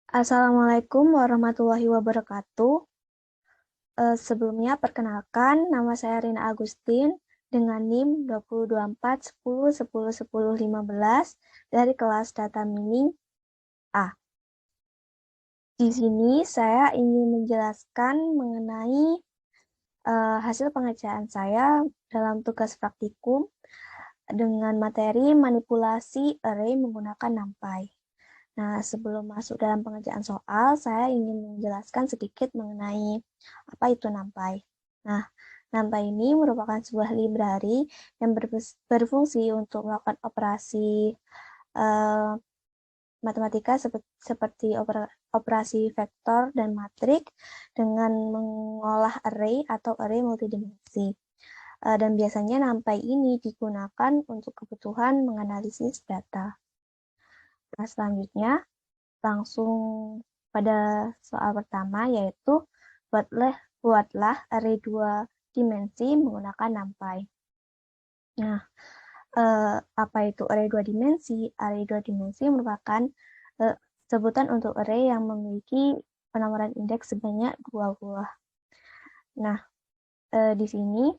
Assalamualaikum warahmatullahi wabarakatuh. Sebelumnya perkenalkan, nama saya Rina Agustin dengan NIM 202410101015 dari kelas Data Mining A. Di sini saya ingin menjelaskan mengenai hasil pengerjaan saya dalam tugas praktikum dengan materi manipulasi array menggunakan NumPy. Nah, sebelum masuk dalam pengerjaan soal, saya ingin menjelaskan sedikit mengenai apa itu NumPy. Nah, NumPy ini merupakan sebuah library yang berfungsi untuk melakukan operasi uh, matematika seperti operasi vektor dan matrik dengan mengolah array atau array multidimensi. Dan biasanya NumPy ini digunakan untuk kebutuhan menganalisis data. Nah, selanjutnya langsung pada soal pertama, yaitu buatlah array 2 dimensi menggunakan NumPy. Nah, apa itu array 2 dimensi? Array 2 dimensi merupakan sebutan untuk array yang memiliki penomoran indeks sebanyak 2 buah. Nah, di sini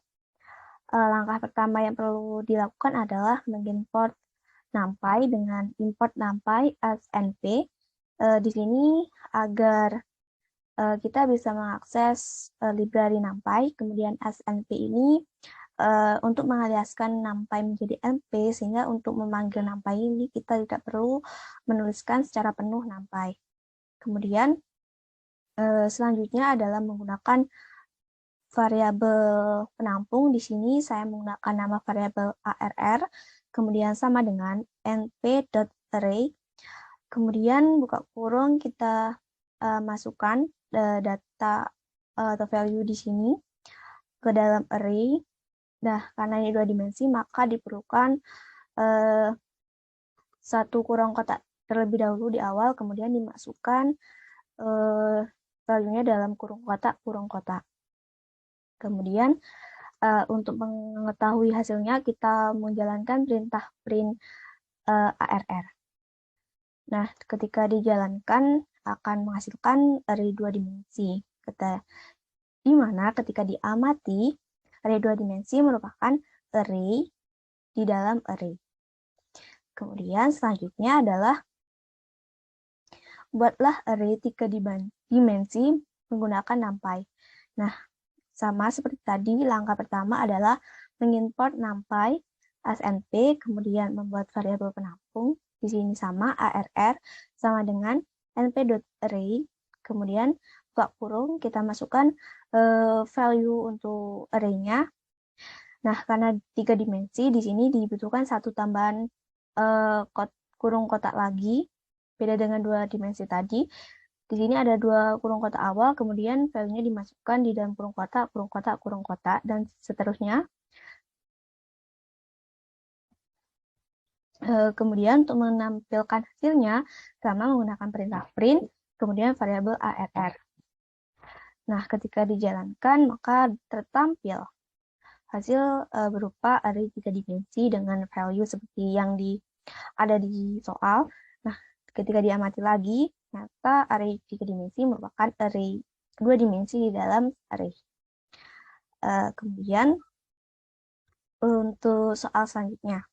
langkah pertama yang perlu dilakukan adalah mengimport NumPy dengan import NumPy as np. Di sini agar kita bisa mengakses library NumPy, kemudian SNP ini untuk mengaliaskan NumPy menjadi NP, sehingga untuk memanggil NumPy ini kita tidak perlu menuliskan secara penuh NumPy. Kemudian selanjutnya adalah menggunakan variabel penampung. Di sini saya menggunakan nama variabel ARR, kemudian sama dengan np.array. Kemudian buka kurung, kita masukkan data atau value di sini ke dalam array. Nah, karena ini 2 dimensi, maka diperlukan satu kurung kotak terlebih dahulu di awal, kemudian dimasukkan value-nya dalam kurung kotak. Kemudian untuk mengetahui hasilnya, kita menjalankan perintah print ARR. Nah, ketika dijalankan akan menghasilkan array 2 dimensi. Di mana ketika diamati, array 2 dimensi merupakan array di dalam array. Kemudian selanjutnya adalah buatlah array 3 dimensi menggunakan NumPy. Nah, sama seperti tadi, langkah pertama adalah mengimport NumPy as np, kemudian membuat variabel penampung. Di sini sama ARR sama dengan np.array, kemudian buka kurung, kita masukkan value untuk array-nya. Nah, karena 3 dimensi, di sini dibutuhkan satu tambahan kurung kotak lagi, beda dengan 2 dimensi tadi. Di sini ada 2 kurung kotak awal, kemudian value-nya dimasukkan di dalam kurung kotak, dan seterusnya. Kemudian untuk menampilkan hasilnya, sama menggunakan perintah print, kemudian variabel ARR. Nah, ketika dijalankan, maka tertampil hasil berupa array 3 dimensi dengan value seperti yang ada di soal. Nah, ketika diamati lagi, ternyata array 3 dimensi merupakan array 2 dimensi di dalam array. Kemudian untuk soal selanjutnya.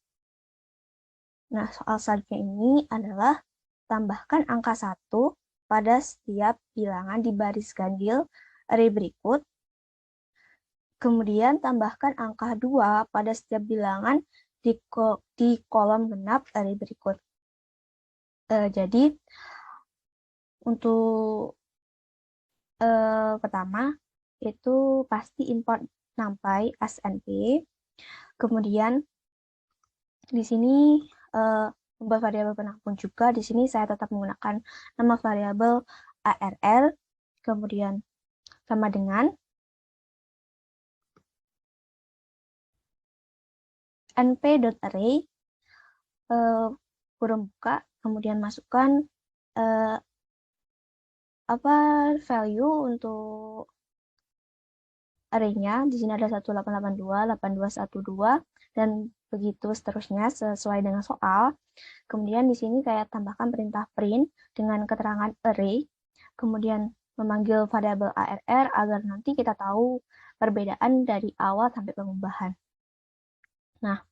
Nah, soal selanjutnya ini adalah tambahkan angka 1 pada setiap bilangan di baris ganjil array berikut. Kemudian tambahkan angka 2 pada setiap bilangan di kolom genap array berikut. Jadi, untuk pertama, itu pasti import NumPy as np. Kemudian, di sini membuat variabel penampung juga. Di sini saya tetap menggunakan nama variabel ARR, kemudian sama dengan np.array, kurung buka, kemudian masukkan value untuk array-nya. Di sini ada 1882, 8212, dan begitu seterusnya sesuai dengan soal. Kemudian di sini saya tambahkan perintah print dengan keterangan array, kemudian memanggil variabel ARR agar nanti kita tahu perbedaan dari awal sampai pengubahan. Nah,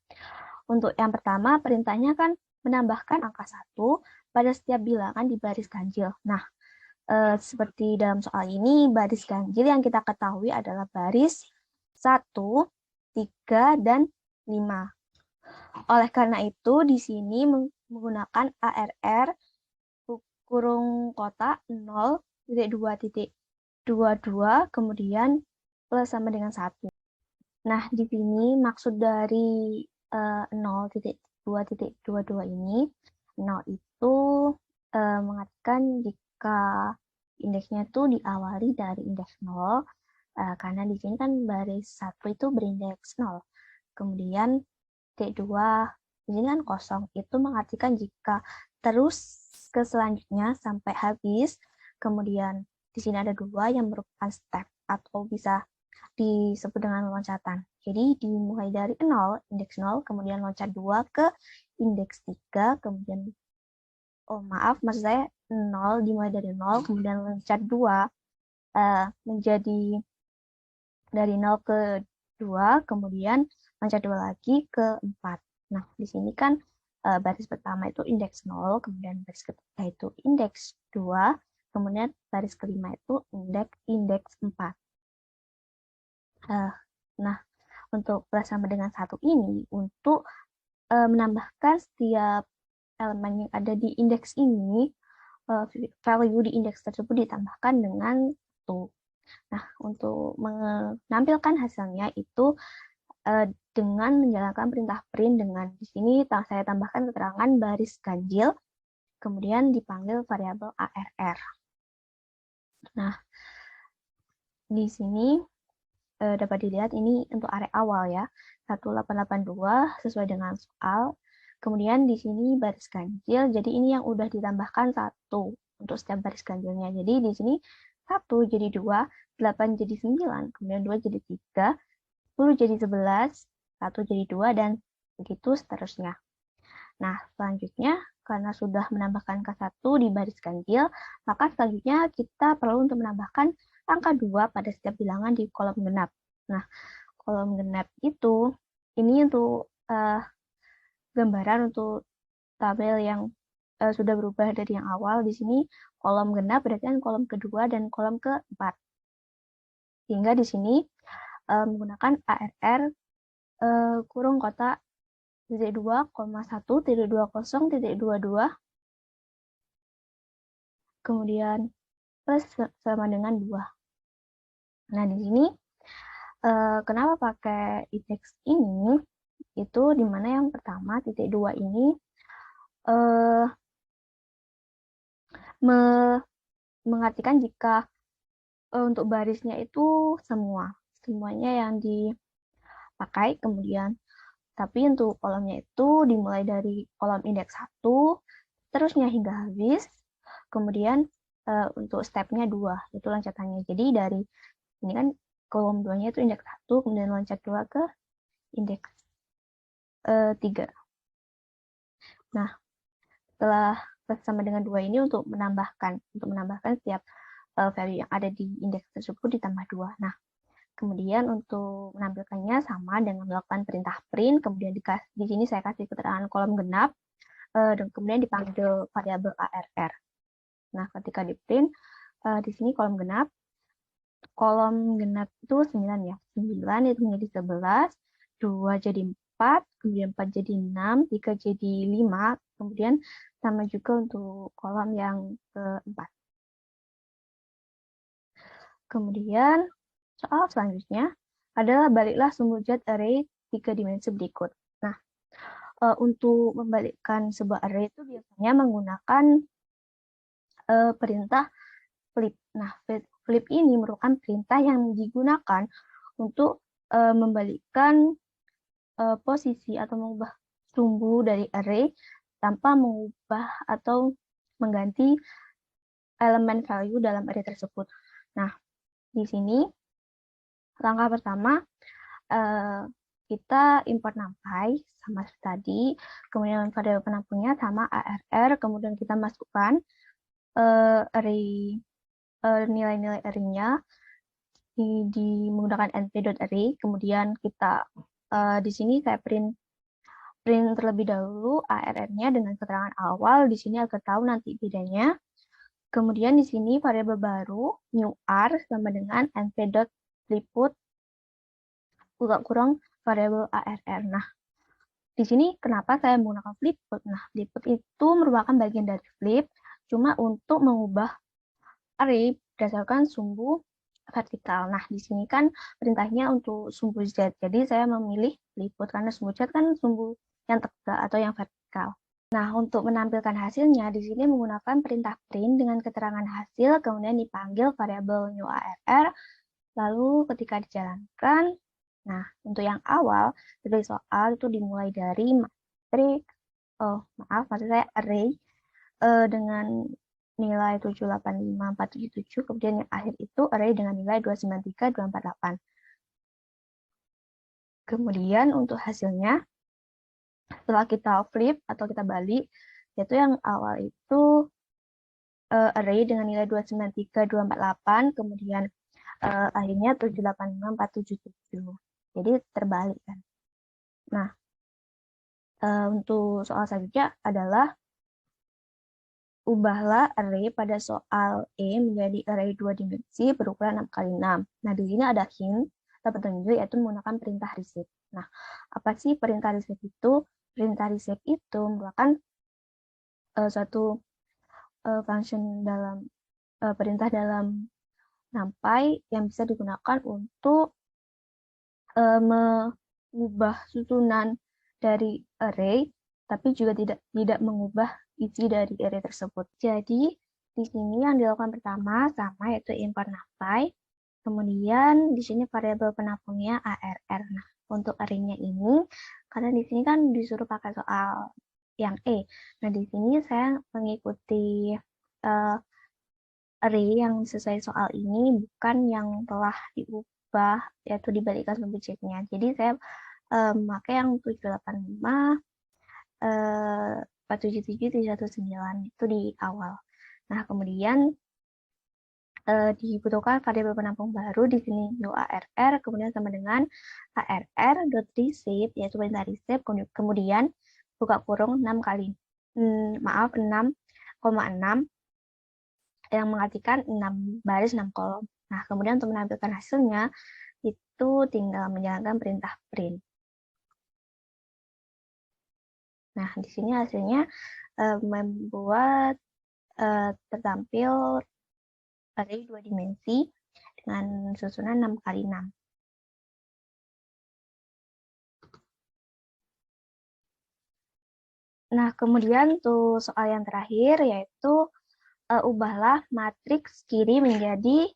untuk yang pertama, perintahnya kan menambahkan angka 1 pada setiap bilangan di baris ganjil. Nah, seperti dalam soal ini, baris ganjil yang kita ketahui adalah baris 1, 3, dan 5. Oleh karena itu, di sini menggunakan ARR kurung kotak 0,2.22, kemudian plus sama dengan 1. Nah, di sini maksud dari 0.2.22 ini, 0 itu mengartikan jika indeksnya itu diawali dari indeks 0, karena di sini kan baris 1 itu berindeks 0. Kemudian T2, di sini kan kosong, itu mengartikan jika terus ke selanjutnya sampai habis, kemudian di sini ada 2 yang merupakan step atau bisa disebut dengan loncatan. Jadi dimulai dari 0, indeks 0, kemudian loncat 2 ke indeks 3, kemudian, maksud saya 0 dimulai dari 0, kemudian loncat 2 menjadi dari 0 ke 2, kemudian loncat 2 lagi ke 4. Nah, di sini kan baris pertama itu indeks 0, kemudian baris ketiga itu indeks 2, kemudian baris kelima itu indeks 4. Nah, untuk plus sama dengan 1 ini, untuk menambahkan setiap elemen yang ada di indeks ini, value di indeks tersebut ditambahkan dengan 1. Nah, untuk menampilkan hasilnya itu dengan menjalankan perintah print dengan di sini saya tambahkan keterangan baris ganjil, kemudian dipanggil variabel ARR. Nah, di sini dapat dilihat ini untuk area awal ya, 1882 sesuai dengan soal. Kemudian di sini baris ganjil, jadi ini yang udah ditambahkan 1 untuk setiap baris ganjilnya. Jadi di sini 1 jadi 2, 8 jadi 9, kemudian 2 jadi 3, 10 jadi 11, 1 jadi 2, dan begitu seterusnya. Nah, selanjutnya, karena sudah menambahkan angka 1 di baris ganjil, maka selanjutnya kita perlu untuk menambahkan angka 2 pada setiap bilangan di kolom genap. Nah, kolom genap itu, ini untuk gambaran untuk tabel yang sudah berubah dari yang awal. Di sini kolom genap berarti kan kolom kedua dan kolom keempat. Sehingga di sini menggunakan ARR kurung kotak titik 2,1.20.22, kemudian plus sama dengan 2. Nah, di sini kenapa pakai indeks ini? Itu dimana yang pertama titik 2 ini mengartikan jika untuk barisnya itu semuanya yang dipakai, kemudian tapi untuk kolomnya itu dimulai dari kolom indeks 1 terusnya hingga habis, kemudian untuk stepnya 2 itu loncatannya. Jadi dari ini kan kolom 2 nya itu indeks 1, kemudian loncat 2 ke indeks 3. Nah, setelah sama dengan 2 ini untuk menambahkan setiap value yang ada di indeks tersebut ditambah 2. Nah, kemudian untuk menampilkannya sama dengan melakukan perintah print, kemudian di sini saya kasih keterangan kolom genap, dan kemudian dipanggil variabel ARR. Nah, ketika di print, di sini kolom genap itu 9 ya. 9 itu menjadi 11, 2 jadi 4, kemudian 4 jadi 6, 3 jadi 5, kemudian sama juga untuk kolom yang keempat. Kemudian soal selanjutnya adalah baliklah sumbu zat array 3 dimensi berikut. Nah, untuk membalikkan sebuah array itu biasanya menggunakan perintah flip. Nah, flip ini merupakan perintah yang digunakan untuk membalikkan posisi atau mengubah sumbu dari array tanpa mengubah atau mengganti elemen value dalam array tersebut. Nah, di sini langkah pertama kita import NumPy sama tadi, kemudian variabel penampungnya sama ARR, kemudian kita masukkan array nilai-nilai array-nya menggunakan np.array, kemudian kita di sini saya print terlebih dahulu ARR-nya dengan keterangan awal, di sini agar tahu nanti bedanya. Kemudian di sini variabel baru new r sama dengan np.throughput buka kurung variabel ARR. Nah, di sini kenapa saya menggunakan flipput? Nah, flipput itu merupakan bagian dari flip, cuma untuk mengubah array berdasarkan sumbu vertikal. Nah, di sini kan perintahnya untuk sumbu Z. Jadi saya memilih flipput karena sumbu Z kan sumbu yang tegak atau yang vertikal. Nah, untuk menampilkan hasilnya, di sini menggunakan perintah print dengan keterangan hasil, kemudian dipanggil variabel new ARR, lalu ketika dijalankan, nah, untuk yang awal, dari soal itu dimulai dari matriks, maksud saya array, dengan nilai 785477, kemudian yang akhir itu array dengan nilai 293248. Kemudian untuk hasilnya, setelah kita flip atau kita balik, yaitu yang awal itu array dengan nilai 293248, kemudian akhirnya 785477. Jadi terbalik kan. Nah, untuk soal selanjutnya adalah ubahlah array pada soal E menjadi array 2 dimensi berukuran 6x6. Nah, di sini ada hint atau petunjuk yaitu menggunakan perintah reshape. Nah, apa sih perintah reshape itu? Perintah reshape itu merupakan suatu function dalam perintah dalam NumPy yang bisa digunakan untuk mengubah susunan dari array, tapi juga tidak mengubah isi dari array tersebut. Jadi, di sini yang dilakukan pertama sama yaitu import NumPy. Kemudian di sini variabel penampungnya ARR. Nah, untuk array-nya ini, karena di sini kan disuruh pakai soal yang E. Nah, di sini saya mengikuti array yang sesuai soal ini, bukan yang telah diubah, yaitu dibalikkan sumbu Z-nya. Jadi saya memakai yang 785, 477, 319 itu di awal. Nah, kemudian dibutuhkan variabel penampung baru di sini new ARR, kemudian sama dengan ARR.reshape, yaitu perintah reshape, kemudian buka kurung 6 kali 6,6 yang mengartikan 6 baris 6 kolom. Nah, kemudian untuk menampilkan hasilnya itu tinggal menjalankan perintah print. Nah, di sini hasilnya membuat tertampil array 2 dimensi dengan susunan 6x6. Nah, kemudian tuh soal yang terakhir yaitu ubahlah matriks kiri menjadi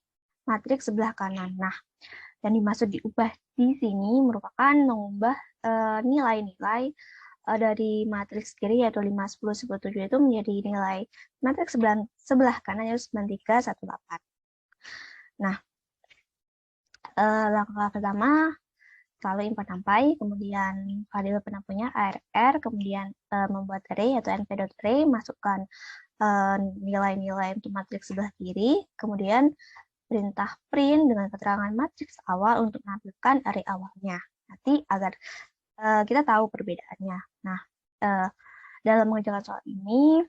matriks sebelah kanan. Nah, yang dimaksud diubah di sini merupakan mengubah nilai-nilai dari matriks kiri yaitu 5, 10, 10, 7 itu menjadi nilai matriks sebelah kanan yaitu 93, 18. Nah, langkah pertama selalu import NumPy, kemudian variabel penampungnya ARR, kemudian membuat array yaitu np.array, masukkan nilai-nilai untuk matriks sebelah kiri, kemudian perintah print dengan keterangan matriks awal untuk menampilkan array awalnya. Nanti agar kita tahu perbedaannya. Nah, dalam mengerjakan soal ini,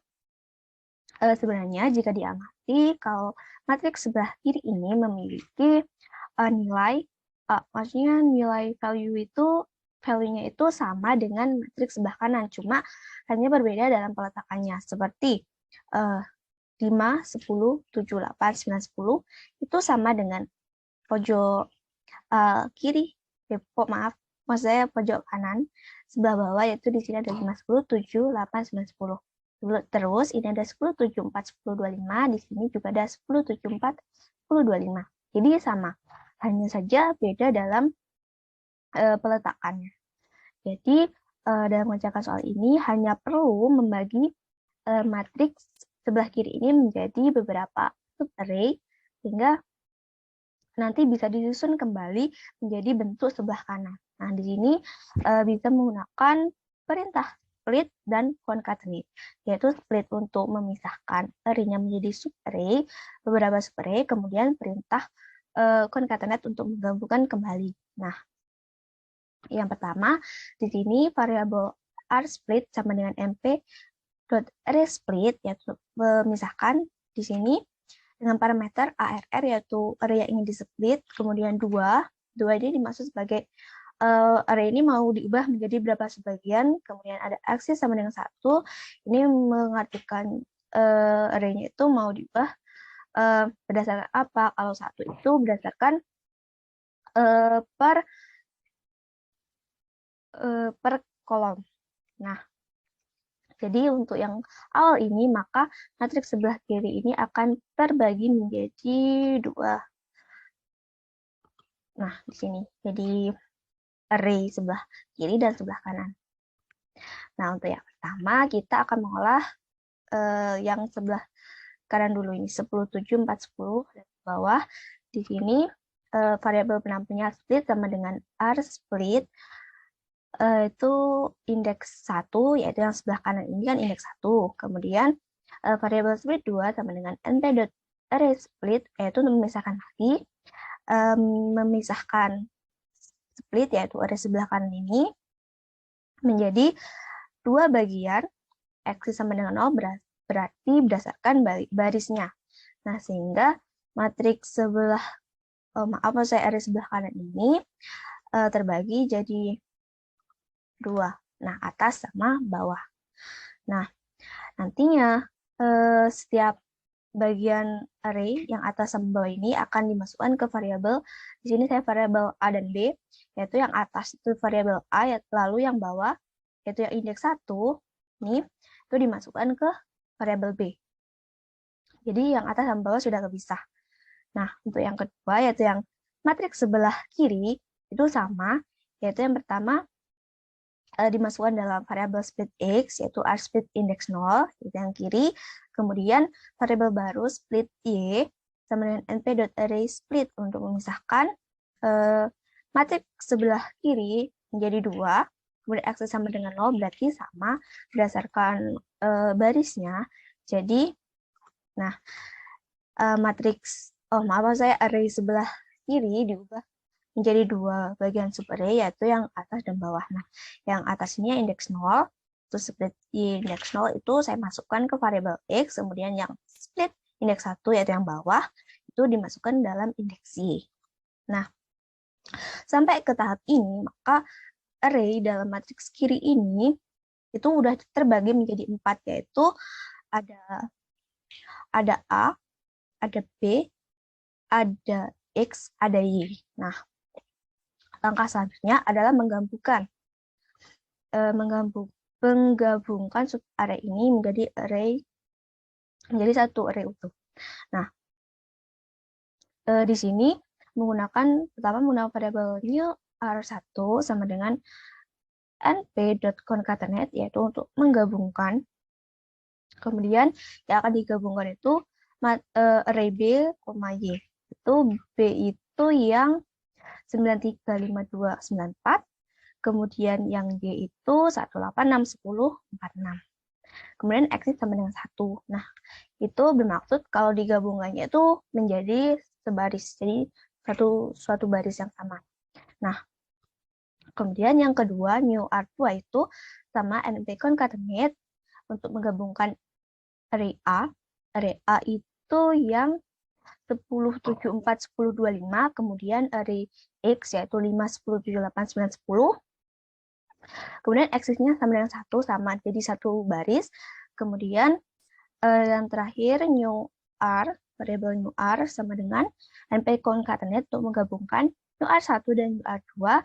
sebenarnya jika diamati, kalau matriks sebelah kiri ini memiliki nilai, maksudnya nilai value-nya itu sama dengan matriks sebelah kanan, cuma hanya berbeda dalam peletakannya, seperti 5, 10, 7, 8, 9, 10 itu sama dengan pojok kiri, maksud saya pojok kanan sebelah bawah, yaitu di sini ada 5, 10, 7, 8, 9, 10. Terus ini ada 10, 7, 4, 10, 25, di sini juga ada 10, 7, 4, 10, 25. Jadi sama, hanya saja beda dalam peletakannya. Jadi dalam mengerjakan soal ini hanya perlu membagi matriks sebelah kiri ini menjadi beberapa subarray sehingga nanti bisa disusun kembali menjadi bentuk sebelah kanan. Nah, di sini bisa menggunakan perintah split dan concatenate, yaitu split untuk memisahkan array-nya menjadi subarray, beberapa subarray, kemudian perintah concatenate untuk menggabungkan kembali. Nah, yang pertama, di sini variabel rsplit sama dengan mp.arraySplit, yaitu memisahkan di sini dengan parameter ARR, yaitu array yang ingin displit, kemudian 2 ini dimaksud sebagai array ini mau diubah menjadi berapa sebagian, kemudian ada aksis sama dengan 1, ini mengartikan array-nya itu mau diubah berdasarkan apa. Kalau 1 itu berdasarkan per kolom. Nah, jadi untuk yang awal ini, maka matriks sebelah kiri ini akan terbagi menjadi 2. Nah, di sini. Jadi array sebelah kiri dan sebelah kanan. Nah, untuk yang pertama, kita akan mengolah yang sebelah kanan dulu ini, 10, 7, 4, 10. Dan di bawah, di sini variabel penampilnya split sama dengan rsplit. Itu indeks 1, yaitu yang sebelah kanan ini kan indeks 1. Kemudian variabel split 2 sama dengan np.arraySplit, yaitu memisahkan lagi, memisahkan split, yaitu array sebelah kanan ini, menjadi 2 bagian, x sama dengan 0, berarti berdasarkan barisnya. Nah, sehingga matriks sebelah, array sebelah kanan ini terbagi jadi 2. Nah, atas sama bawah. Nah, nantinya setiap bagian array yang atas sama bawah ini akan dimasukkan ke variabel. Di sini saya variabel A dan B, yaitu yang atas itu variabel A, lalu yang bawah, yaitu yang indeks 1, ini itu dimasukkan ke variabel B. Jadi yang atas sama bawah sudah kepisah. Nah, untuk yang kedua, yaitu yang matriks sebelah kiri, itu sama, yaitu yang pertama, dimasukkan dalam variabel split x, yaitu rsplit index 0, itu yang kiri. Kemudian variabel baru split y sama dengan np.arraySplit untuk memisahkan matriks sebelah kiri menjadi 2, kemudian x sama dengan 0, berarti sama berdasarkan barisnya. Jadi, nah, matriks, array sebelah kiri diubah menjadi 2 bagian subarray, yaitu yang atas dan bawah. Nah, yang atas ini indeks 0, terus split indeks 0 itu saya masukkan ke variabel x, kemudian yang split indeks 1, yaitu yang bawah, itu dimasukkan dalam indeks y. Nah, sampai ke tahap ini, maka array dalam matriks kiri ini itu udah terbagi menjadi 4, yaitu ada A, ada B, ada X, ada Y. Nah, langkah selanjutnya adalah menggabungkan subarray ini menjadi satu array utuh. Nah, di sini pertama menggunakan variabel new r1 sama dengan np.concatenate, yaitu untuk menggabungkan. Kemudian yang akan digabungkan itu array b, y. Itu b itu yang 935294, kemudian yang Y itu 1861046. Kemudian X sama dengan 1. Nah, itu bermaksud kalau digabungannya itu menjadi sebaris, jadi suatu baris yang sama. Nah, kemudian yang kedua, new R2 itu sama NP concatenate untuk menggabungkan array A. Array A itu yang 10, 7, 4, 10, 25, kemudian array X yaitu 5, 10, 7, 8, 9, 10. Kemudian X-nya sama dengan 1, sama jadi satu baris. Kemudian yang terakhir new R, variabel new R sama dengan np concatenate untuk menggabungkan new R1 dan new R2.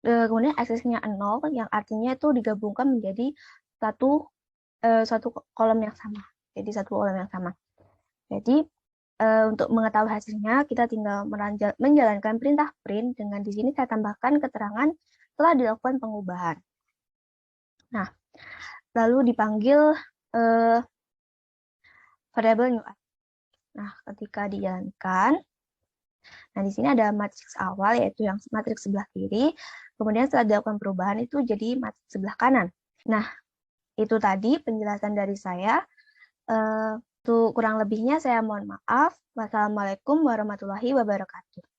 Kemudian X-nya 0, yang artinya itu digabungkan menjadi satu kolom yang sama. Jadi satu kolom yang sama. Jadi untuk mengetahui hasilnya, kita tinggal menjalankan perintah print. Dengan di sini saya tambahkan keterangan telah dilakukan pengubahan. Nah, lalu dipanggil variabel new. Nah, ketika dijalankan, Nah, di sini ada matriks awal, yaitu yang matriks sebelah kiri. Kemudian setelah dilakukan perubahan itu jadi matriks sebelah kanan. Nah, itu tadi penjelasan dari saya. Untuk kurang lebihnya saya mohon maaf. Wassalamualaikum warahmatullahi wabarakatuh.